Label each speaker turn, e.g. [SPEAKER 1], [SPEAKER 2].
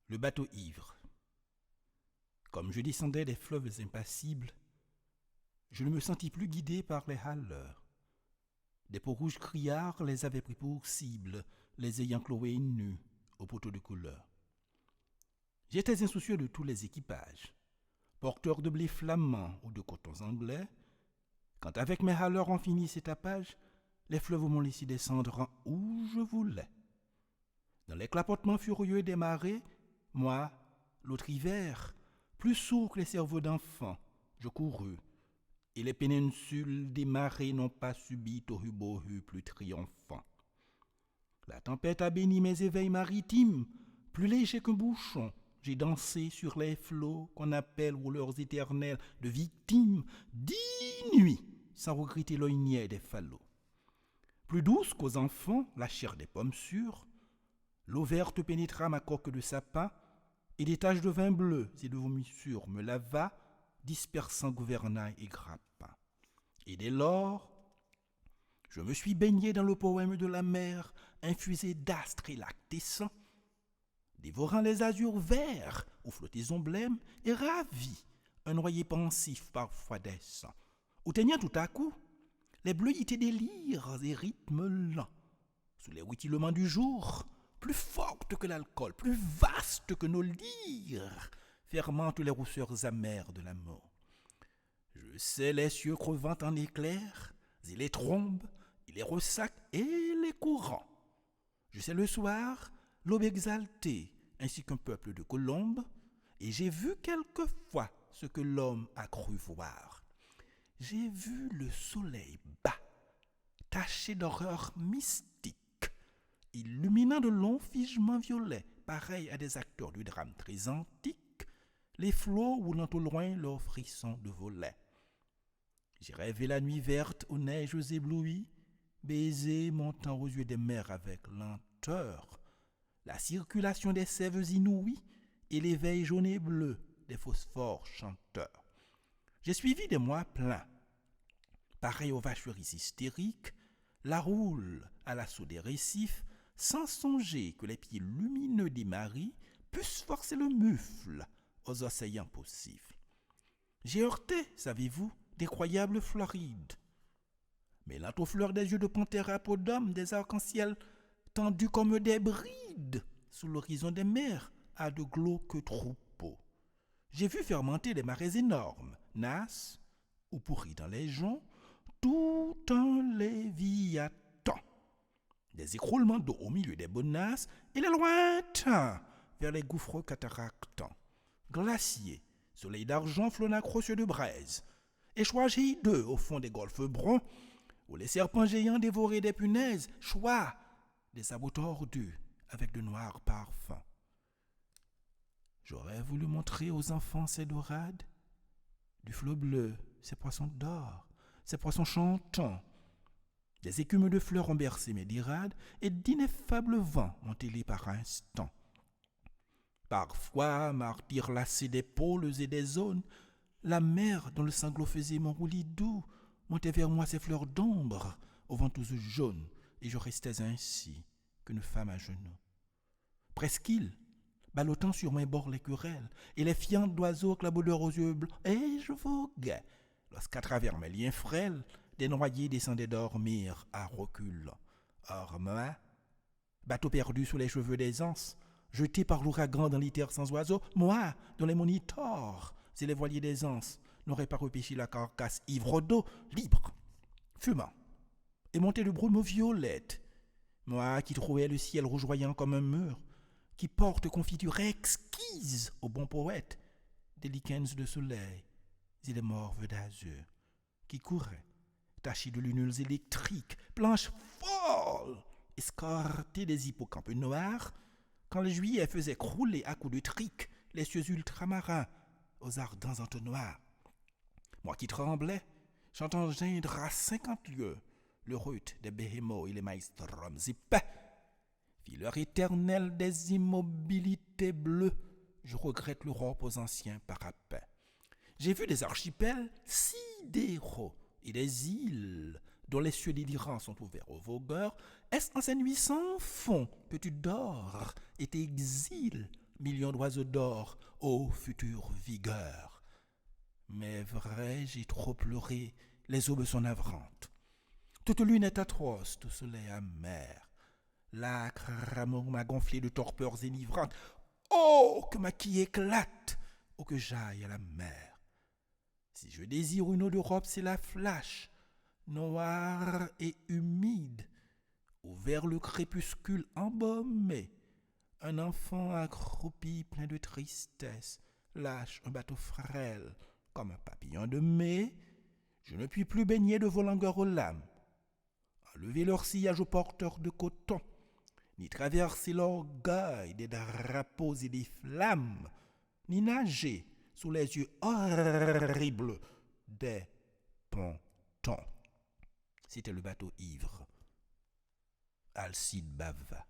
[SPEAKER 1] Le bateau ivre. Comme je descendais des fleuves impassibles, je ne me sentis plus guidé par les haleurs. Des peaux rouges criards les avaient pris pour cible, les ayant cloués nus au poteau de couleur. J'étais insoucieux de tous les équipages, porteurs de blé flamand ou de cotons anglais, quand avec mes haleurs en fini ces tapages, les fleuves m'ont laissé descendre où je voulais. Dans les clapotements furieux des marées, moi, l'autre hiver, plus sourd que les cerveaux d'enfants, je courus, et les péninsules des marées n'ont pas subi Tohubohu plus triomphant. La tempête a béni mes éveils maritimes, plus légers qu'un bouchon. J'ai dansé sur les flots qu'on appelle rouleurs éternels de victimes 10 nuits sans regretter l'oignet des falots. Plus douce qu'aux enfants la chair des pommes sûres, l'eau verte pénétra ma coque de sapin et des taches de vin bleu et de vomissure me lava, dispersant gouvernail et grappin. Et dès lors, je me suis baigné dans le poème de la mer, infusé d'astres et lactescents, dévorant les azurs verts où flottaison blême et ravi, un noyer pensif parfois décent, où teignant tout à coup les bleuités des lyres et rythmes lents, sous les rutilements du jour, plus fortes que l'alcool, plus vastes que nos lyres, fermentent les rousseurs amères de la mort. Je sais les cieux crevant en éclairs, et les trombes, et les ressacs, et les courants. Je sais le soir, l'aube exaltée, ainsi qu'un peuple de colombes, et j'ai vu quelquefois ce que l'homme a cru voir. J'ai vu le soleil bas, taché d'horreur mystique, illuminant de longs figements violets, pareils à des acteurs du drame très antique, les flots roulant au loin leurs frissons de volets. J'ai rêvé la nuit verte aux neiges éblouies, baiser montant aux yeux des mers avec lenteur, la circulation des sèves inouïes et l'éveil jaune et bleu des phosphores chanteurs. J'ai suivi des mois pleins, pareil aux vacheries hystériques, la roule à l'assaut des récifs, sans songer que les pieds lumineux des maris puissent forcer le mufle aux océans possibles. J'ai heurté, savez-vous, d'incroyables Florides, mêlant aux fleurs des yeux de panthère à peau d'homme des arcs-en-ciel tendus comme des brides sous l'horizon des mers à de glauques troupeaux. J'ai vu fermenter des marées énormes, nasses ou pourries dans les joncs, tout un léviathan. Des écroulements d'eau au milieu des bonasses et les lointains vers les gouffres cataractants. Glaciers, soleil d'argent flottant croceux de braise, échoirs hideux au fond des golfes bruns, où les serpents géants dévoraient des punaises, choix des sabots tordus avec de noirs parfums. J'aurais voulu montrer aux enfants ces dorades, du flot bleu, ces poissons d'or, ces poissons chantants. Des écumes de fleurs ont bercé mes dirades et d'ineffables vents m'ont élé par instants. Parfois, martyr lassé d'épaules et des zones, la mer dont le sanglot faisait mon roulis doux montait vers moi ses fleurs d'ombre aux ventouses jaunes et je restais ainsi qu'une femme à genoux. Presqu'île, ballottant sur mes bords les querelles et les fientes d'oiseaux clabaudeurs aux yeux blancs, et je voguais lorsqu'à travers mes liens frêles des noyés descendaient dormir à recul. Or moi, bateau perdu sous les cheveux des anses, jeté par l'ouragan dans les terres sans oiseaux, moi, dont les monitors et les voiliers des anses n'auraient pas repêché la carcasse ivre d'eau, libre, fumant, et monté de brume violette, moi qui trouvais le ciel rougeoyant comme un mur, qui porte confiture exquise au bon poète, des lichens de soleil et des morves d'azur, qui couraient, tachés de lunules électriques, planches folles, escortées des hippocampes noirs, quand le juillet faisait crouler à coups de trique les cieux ultramarins aux ardents entonnoirs. Moi qui tremblais, chantant geindre à 50 lieues le rut des béhémots et les maelstroms épais, fileur éternelle des immobilités bleues, je regrette l'Europe aux anciens parapets. J'ai vu des archipels sidéraux et des îles dont les cieux délirants sont ouverts aux vogueurs. Est-ce en ces nuits sans fond que tu dors et t'exiles millions d'oiseaux d'or, ô future vigueur. Mais vrai, j'ai trop pleuré, les aubes sont navrantes. Toute lune est atroce, tout soleil amer. L'âcre amour m'a gonflé de torpeurs enivrantes. Oh, que ma quille éclate, oh, que j'aille à la mer. Si je désire une eau d'Europe, c'est la flash, noire et humide, où vers le crépuscule embaumé, un enfant accroupi plein de tristesse lâche un bateau frêle comme un papillon de mai. Je ne puis plus baigner de vos langueurs aux lames, enlever leur sillage aux porteurs de coton, ni traverser l'orgueil des drapeaux et des flammes, ni nager sous les yeux horribles des pontons. C'était le bateau ivre. Alcide Bava.